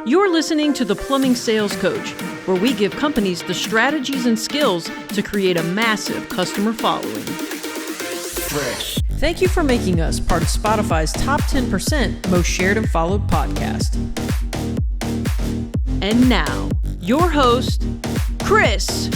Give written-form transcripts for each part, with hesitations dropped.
You're listening to the Plumbing Sales Coach, where we give companies the strategies and skills to create a massive customer following. Fresh. Thank you for making us part of Spotify's top 10% most shared and followed podcast. And now, your host, Chris.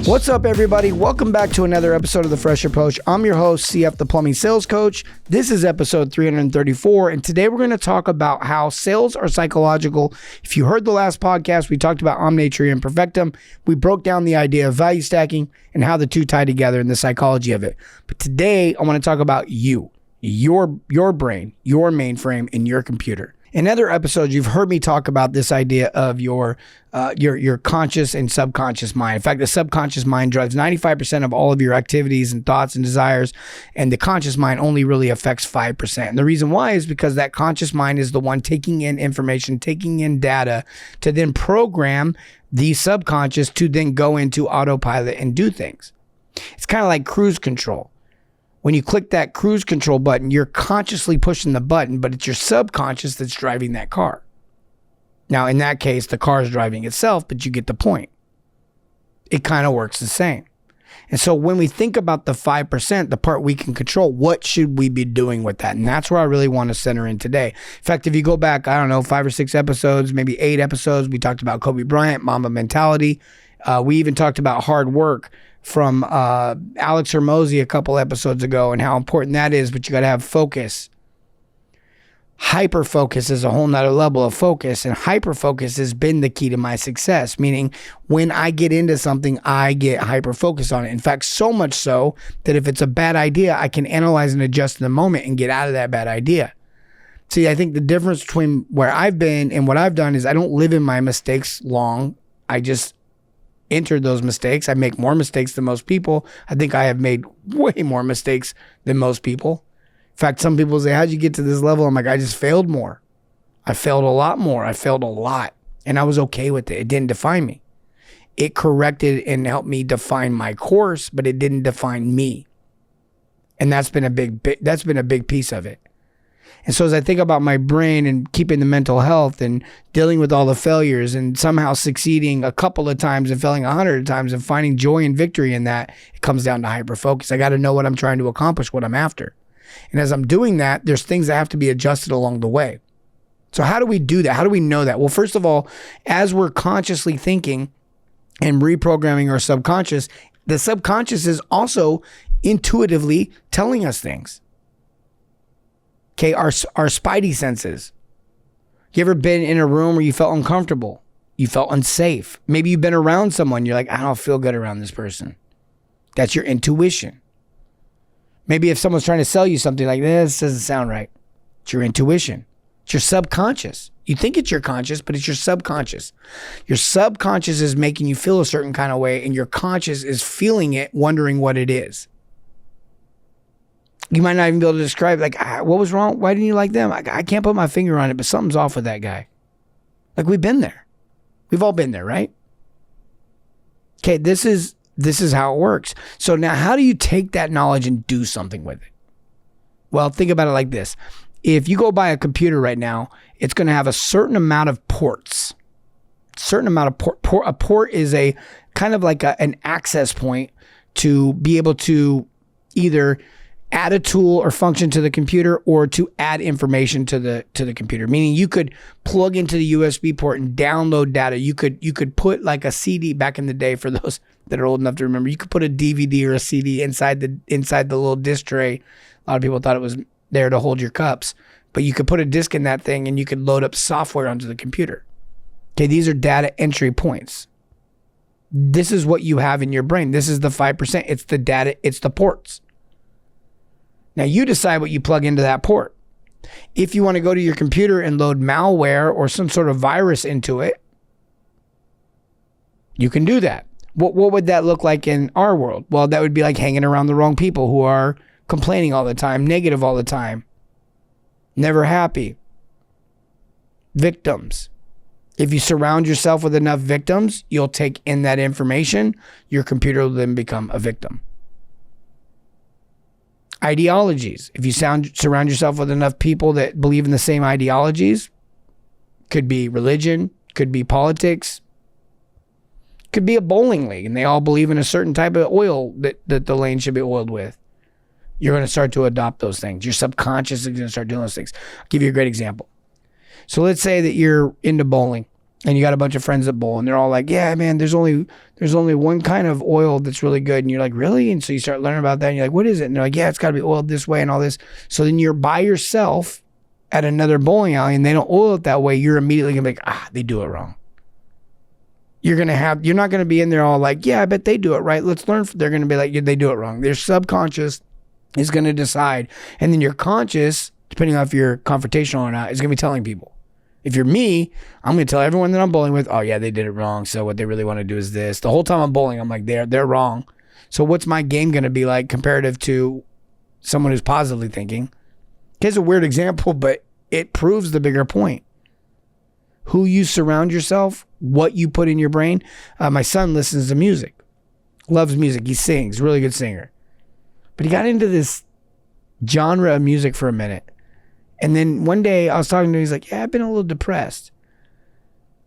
What's up, everybody? Welcome back to another episode of the Fresh Approach. I'm your host, CF, the Plumbing Sales Coach. This is episode 334, and today we're going to talk about how sales are psychological. If you heard the last podcast, we talked about omniture and perfectum. We broke down the idea of value stacking and how the two tie together and the psychology of it. But today, I want to talk about you, your brain, your mainframe, and your computer. In other episodes, you've heard me talk about this idea of your conscious and subconscious mind. In fact, the subconscious mind drives 95% of all of your activities and thoughts and desires, and the conscious mind only really affects 5%. And the reason why is because that conscious mind is the one taking in information, taking in data to then program the subconscious to then go into autopilot and do things. It's kind of like cruise control. When you click that cruise control button, you're consciously pushing the button, but it's your subconscious that's driving that car. Now, in that case, the car is driving itself, but you get the point. It kind of works the same. And so when we think about the 5%, the part we can control, what should we be doing with that? And that's where I really want to center in today. In fact, if you go back, 5 or 6 episodes, maybe 8 episodes, we talked about Kobe Bryant, Mamba mentality. We even talked about hard work from Alex Hormozy a couple episodes ago and how important that is, but you got to have focus. Hyper focus is a whole nother level of focus, and hyper focus has been the key to my success, meaning when I get into something, I get hyper focused on it. In fact, so much so that if it's a bad idea, I can analyze and adjust in the moment and get out of that bad idea. See, I think the difference between where I've been and what I've done is I don't live in my mistakes long. I just entered those mistakes. I make more mistakes than most people. I think I have made way more mistakes than most people. In fact, some people say, how'd you get to this level? I'm like, I just failed more. I failed a lot more. I failed a lot. And I was okay with it. It didn't define me. It corrected and helped me define my course, but it didn't define me. And that's been a big piece of it. And so as I think about my brain and keeping the mental health and dealing with all the failures and somehow succeeding a couple of times and failing 100 times and finding joy and victory in that, it comes down to hyper-focus. I got to know what I'm trying to accomplish, what I'm after. And as I'm doing that, there's things that have to be adjusted along the way. So how do we do that? How do we know that? Well, first of all, as we're consciously thinking and reprogramming our subconscious, the subconscious is also intuitively telling us things. Okay, our spidey senses. You ever been in a room where you felt uncomfortable? You felt unsafe. Maybe you've been around someone. You're like, I don't feel good around this person. That's your intuition. Maybe if someone's trying to sell you something like this doesn't sound right. It's your intuition. It's your subconscious. You think it's your conscious, but it's your subconscious. Your subconscious is making you feel a certain kind of way, and your conscious is feeling it, wondering what it is. You might not even be able to describe, like, what was wrong? Why didn't you like them? I can't put my finger on it, but something's off with that guy. Like, we've been there. We've all been there, right? Okay, this is how it works. So now how do you take that knowledge and do something with it? Well, think about it like this. If you go buy a computer right now, it's going to have a certain amount of ports. A port is a kind of like an access point to be able to either add a tool or function to the computer or to add information to the computer. Meaning you could plug into the USB port and download data. You could put like a CD back in the day, for those that are old enough to remember. You could put a DVD or a CD inside the little disc tray. A lot of people thought it was there to hold your cups, but you could put a disc in that thing and you could load up software onto the computer. Okay, these are data entry points. This is what you have in your brain. This is the 5%. It's the data, it's the ports. Now you decide what you plug into that port. If you want to go to your computer and load malware or some sort of virus into it, you can do that. What would that look like in our world? Well, that would be like hanging around the wrong people who are complaining all the time, negative all the time, never happy. Victims. If you surround yourself with enough victims, you'll take in that information. Your computer will then become a victim. Ideologies. If you surround yourself with enough people that believe in the same ideologies, Could be religion, could be politics, could be a bowling league, and they all believe in a certain type of oil that the lane should be oiled with. You're going to start to adopt those things. Your subconscious is going to start doing those things. I'll give you a great example. So let's say that you're into bowling and you got a bunch of friends that bowl and they're all like, yeah, man, there's only one kind of oil that's really good. And you're like, really? And so you start learning about that and you're like, what is it? And they're like, yeah, it's got to be oiled this way and all this. So then you're by yourself at another bowling alley and they don't oil it that way. You're immediately going to be like, they do it wrong. You're not going to be in there all like, yeah, I bet they do it right. Let's learn. They're going to be like, yeah, they do it wrong. Their subconscious is going to decide. And then your conscious, depending on if you're confrontational or not, is going to be telling people. If you're me, I'm going to tell everyone that I'm bowling with, oh yeah, they did it wrong. So what they really want to do is this. The whole time I'm bowling, I'm like, they're wrong. So what's my game going to be like comparative to someone who's positively thinking? Here's a weird example, but it proves the bigger point. Who you surround yourself, what you put in your brain. My son listens to music, loves music. He sings, really good singer. But he got into this genre of music for a minute. And then one day I was talking to him, he's like, yeah, I've been a little depressed.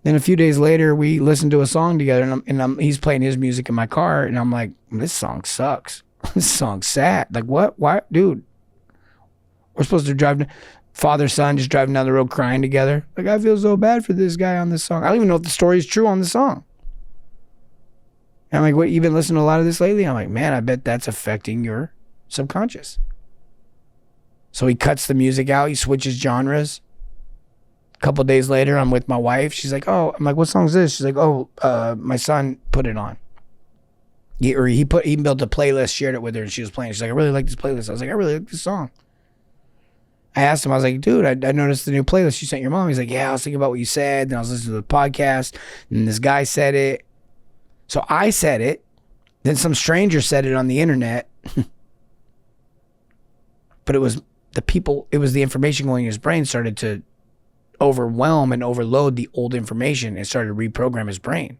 Then a few days later, we listened to a song together and he's playing his music in my car. And I'm like, this song sucks. This song's sad. Like, what? Why? Dude, we're supposed to drive, father, son, just driving down the road crying together. Like, I feel so bad for this guy on this song. I don't even know if the story is true on the song. And I'm like, what, you've been listening to a lot of this lately? I'm like, man, I bet that's affecting your subconscious. So he cuts the music out. He switches genres. A couple days later, I'm with my wife. She's like, oh, I'm like, what song is this? She's like, oh, my son put it on. He built a playlist, shared it with her, and she was playing. She's like, I really like this playlist. I was like, I really like this song. I asked him, I was like, dude, I noticed the new playlist you sent your mom. He's like, yeah, I was thinking about what you said. Then I was listening to the podcast, and this guy said it. So I said it. Then some stranger said it on the internet. But it was the information going in his brain started to overwhelm and overload the old information and started to reprogram his brain.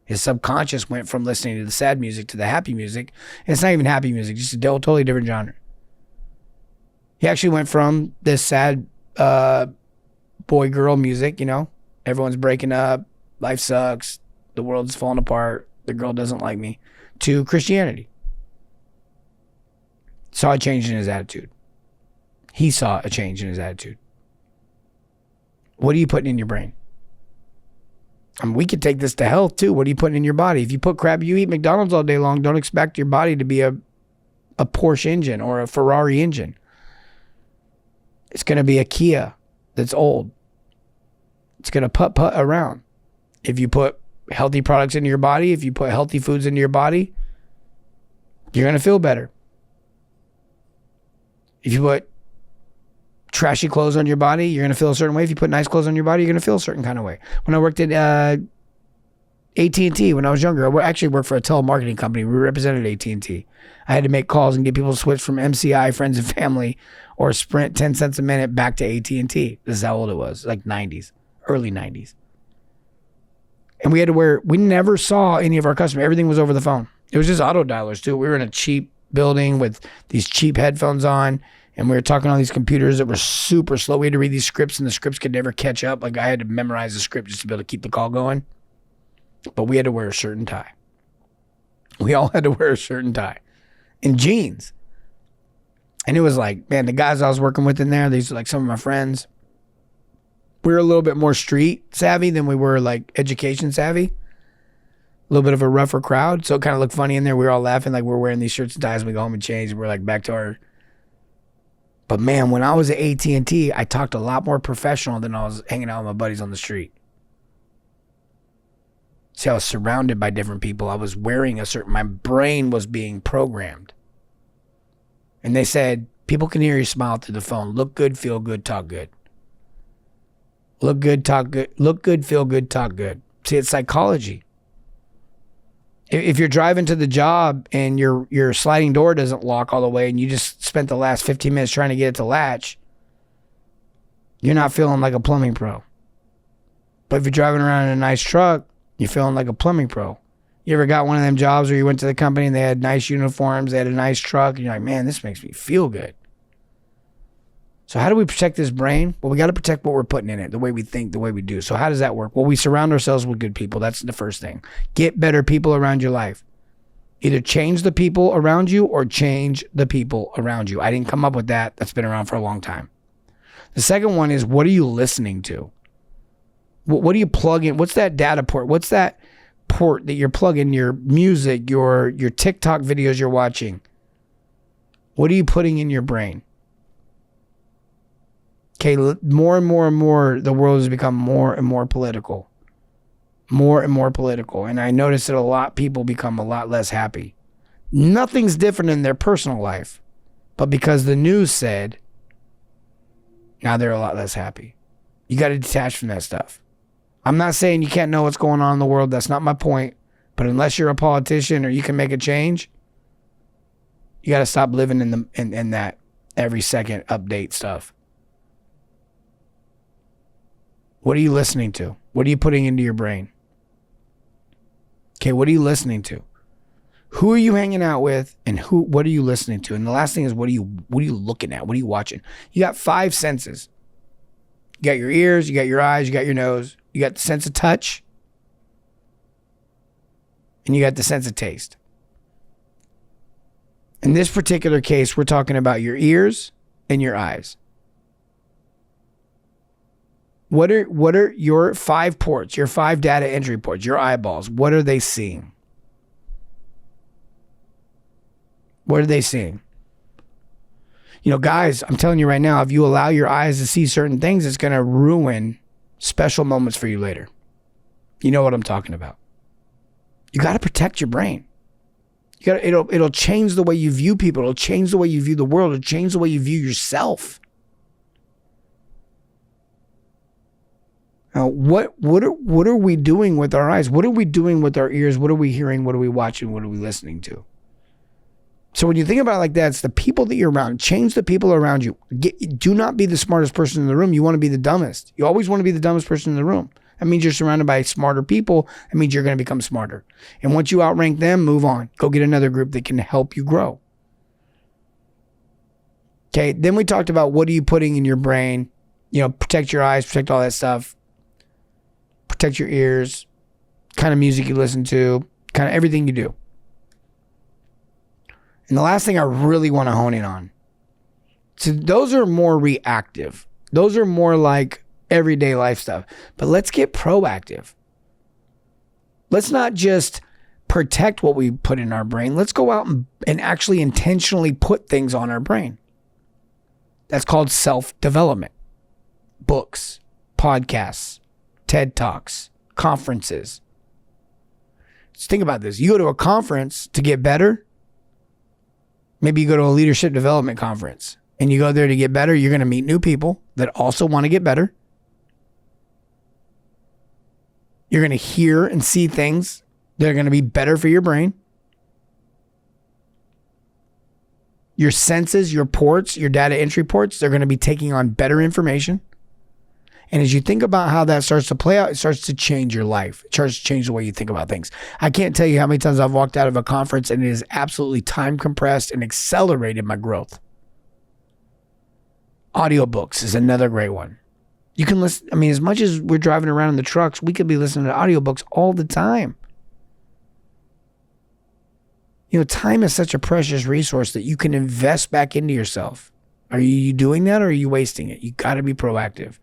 His subconscious went from listening to the sad music to the happy music. And it's not even happy music, just a totally different genre. He actually went from this sad boy-girl music, everyone's breaking up, life sucks, the world's falling apart, the girl doesn't like me, to Christianity. Saw a change in his attitude. He saw a change in his attitude. What are you putting in your brain? I mean, we could take this to health too. What are you putting in your body? If you put crap, you eat McDonald's all day long, don't expect your body to be a Porsche engine or a Ferrari engine. It's going to be a Kia that's old. It's going to putt around. If you put healthy products into your body, if you put healthy foods into your body, you're going to feel better. If you put trashy clothes on your body, you're going to feel a certain way. If you put nice clothes on your body, you're going to feel a certain kind of way. When I worked at AT&T when I was younger, I actually worked for a telemarketing company. We represented AT&T. I had to make calls and get people to switch from MCI, friends and family, or Sprint 10 cents a minute back to AT&T. This is how old it was, like 90s, early 90s. And we never saw any of our customers. Everything was over the phone. It was just auto dialers too. We were in a cheap building with these cheap headphones on, and we were talking on these computers that were super slow. We had to read these scripts, and the scripts could never catch up. Like, I had to memorize the script just to be able to keep the call going. But we had to wear a shirt and tie. We all had to wear a shirt and tie and jeans. And it was like, man, the guys I was working with in there, these are like some of my friends. We were a little bit more street savvy than we were like education savvy. A little bit of a rougher crowd. So it kind of looked funny in there. We were all laughing like we're wearing these shirts and ties and we go home and change. And we're like back to our... But man, when I was at AT&T, I talked a lot more professional than I was hanging out with my buddies on the street. See, I was surrounded by different people. I was wearing my brain was being programmed. And they said, people can hear you smile through the phone. Look good, feel good, talk good. Look good, talk good. Look good, feel good, talk good. See, it's psychology. If you're driving to the job and your sliding door doesn't lock all the way and you just spent the last 15 minutes trying to get it to latch, you're not feeling like a plumbing pro. But if you're driving around in a nice truck, you're feeling like a plumbing pro. You ever got one of them jobs where you went to the company and they had nice uniforms, they had a nice truck, and you're like, man, this makes me feel good. So how do we protect this brain? Well, we got to protect what we're putting in it, the way we think, the way we do. So how does that work? Well, we surround ourselves with good people. That's the first thing. Get better people around your life. Either change the people around you or change the people around you. I didn't come up with that. That's been around for a long time. The second one is, what are you listening to? What do you plug in? What's that data port? What's that port that you're plugging your music, your TikTok videos you're watching? What are you putting in your brain? Okay, more and more and more, the world has become more and more political. More and more political. And I noticed that a lot of people become a lot less happy. Nothing's different in their personal life. But because the news said, now they're a lot less happy. You got to detach from that stuff. I'm not saying you can't know what's going on in the world. That's not my point. But unless you're a politician or you can make a change, you got to stop living in that every second update stuff. What are you listening to? What are you putting into your brain? Okay, what are you listening to? Who are you hanging out with, and what are you listening to? And the last thing is, what are you looking at? What are you watching? You got 5 senses. You got your ears, you got your eyes, you got your nose, you got the sense of touch, and you got the sense of taste. In this particular case, we're talking about your ears and your eyes. What are your 5 ports, your 5 data entry ports, your eyeballs? What are they seeing? What are they seeing? You know, guys, I'm telling you right now, if you allow your eyes to see certain things, it's going to ruin special moments for you later. You know what I'm talking about. You got to protect your brain. It'll change the way you view people. It'll change the way you view the world. It'll change the way you view yourself. Now, what are we doing with our eyes? What are we doing with our ears? What are we hearing? What are we watching? What are we listening to? So when you think about it like that, it's the people that you're around. Change the people around you. Do not be the smartest person in the room. You want to be the dumbest. You always want to be the dumbest person in the room. That means you're surrounded by smarter people. That means you're going to become smarter. And once you outrank them, move on. Go get another group that can help you grow. Okay, then we talked about what are you putting in your brain. You know, protect your eyes, protect all that stuff. Protect your ears, kind of music you listen to, kind of everything you do. And the last thing I really want to hone in on. So those are more reactive. Those are more like everyday life stuff. But let's get proactive. Let's not just protect what we put in our brain. Let's go out and actually intentionally put things on our brain. That's called self-development. Books, podcasts, TED Talks, conferences. Just think about this. You go to a conference to get better. Maybe you go to a leadership development conference and you go there to get better. You're going to meet new people that also want to get better. You're going to hear and see things that are going to be better for your brain. Your senses, your ports, your data entry ports, they're going to be taking on better information. And as you think about how that starts to play out, it starts to change your life. It starts to change the way you think about things. I can't tell you how many times I've walked out of a conference and it is absolutely time compressed and accelerated my growth. Audiobooks is another great one. You can listen. I mean, as much as we're driving around in the trucks, we could be listening to audiobooks all the time. You know, time is such a precious resource that you can invest back into yourself. Are you doing that or are you wasting it? You got to be proactive.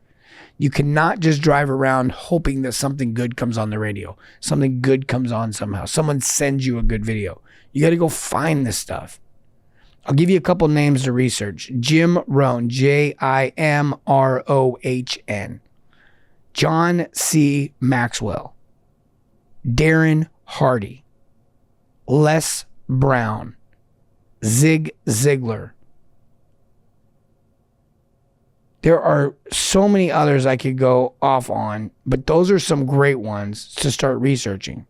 You cannot just drive around hoping that something good comes on the radio. Something good comes on somehow. Someone sends you a good video. You got to go find this stuff. I'll give you a couple names to research. Jim Rohn, Jimrohn. John C. Maxwell. Darren Hardy. Les Brown. Zig Ziglar. There are so many others I could go off on, but those are some great ones to start researching.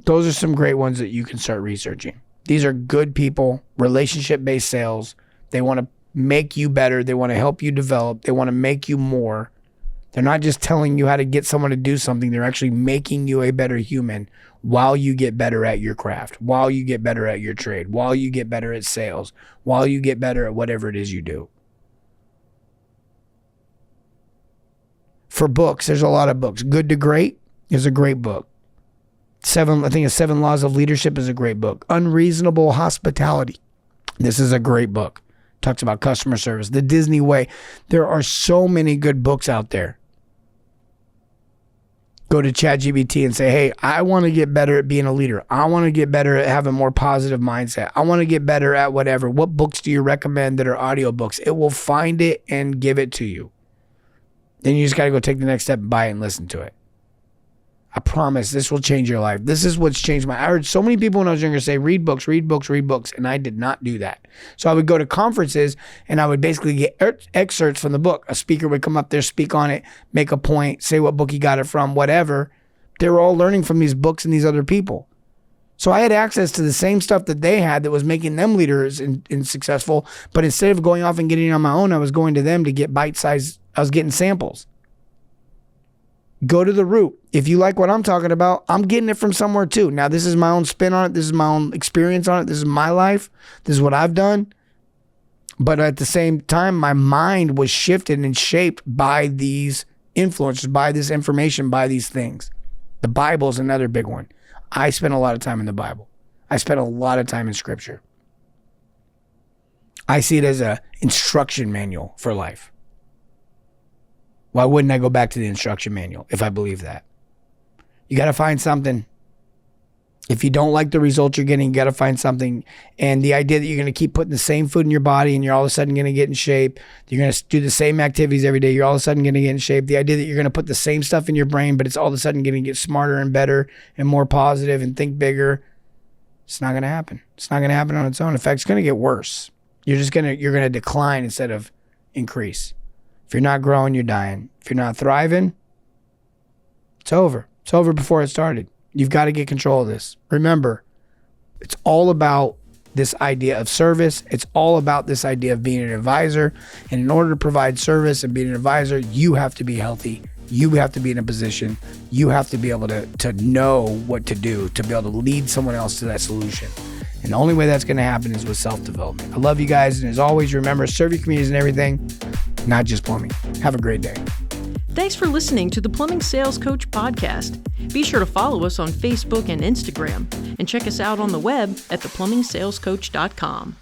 Those are some great ones that you can start researching. These are good people, relationship-based sales. They want to make you better. They want to help you develop. They want to make you more. They're not just telling you how to get someone to do something. They're actually making you a better human while you get better at your craft, while you get better at your trade, while you get better at sales, while you get better at whatever it is you do. For books, there's a lot of books. Good to Great is a great book. Seven Laws of Leadership is a great book. Unreasonable Hospitality. This is a great book. Talks about customer service. The Disney Way. There are so many good books out there. Go to ChatGPT and say, hey, I want to get better at being a leader. I want to get better at having a more positive mindset. I want to get better at whatever. What books do you recommend that are audiobooks? It will find it and give it to you. Then you just got to go take the next step and buy it and listen to it. I promise this will change your life. This is what's changed I heard so many people when I was younger say, read books, read books, read books. And I did not do that. So I would go to conferences and I would basically get excerpts from the book. A speaker would come up there, speak on it, make a point, say what book he got it from, whatever. They were all learning from these books and these other people. So I had access to the same stuff that they had that was making them leaders and successful. But instead of going off and getting it on my own, I was going to them to get bite-sized. I was getting samples. Go to the root. If you like what I'm talking about, I'm getting it from somewhere too. Now, this is my own spin on it. This is my own experience on it. This is my life. This is what I've done. But at the same time, my mind was shifted and shaped by these influences, by this information, by these things. The Bible is another big one. I spent a lot of time in the Bible. I spent a lot of time in Scripture. I see it as an instruction manual for life. Why wouldn't I go back to the instruction manual if I believe that? You got to find something. If you don't like the results you're getting, you got to find something. And the idea that you're going to keep putting the same food in your body and you're all of a sudden going to get in shape. You're going to do the same activities every day. You're all of a sudden going to get in shape. The idea that you're going to put the same stuff in your brain, but it's all of a sudden going to get smarter and better and more positive and think bigger. It's not going to happen. It's not going to happen on its own. In fact, it's going to get worse. You're going to decline instead of increase. If you're not growing, you're dying. If you're not thriving, it's over. It's over before it started. You've got to get control of this. Remember, it's all about this idea of service. It's all about this idea of being an advisor. And in order to provide service and being an advisor, you have to be healthy. You have to be in a position. You have to be able to know what to do, to be able to lead someone else to that solution. And the only way that's going to happen is with self-development. I love you guys. And as always, remember, serve your communities and everything, not just plumbing. Have a great day. Thanks for listening to the Plumbing Sales Coach podcast. Be sure to follow us on Facebook and Instagram, and check us out on the web at theplumbingsalescoach.com.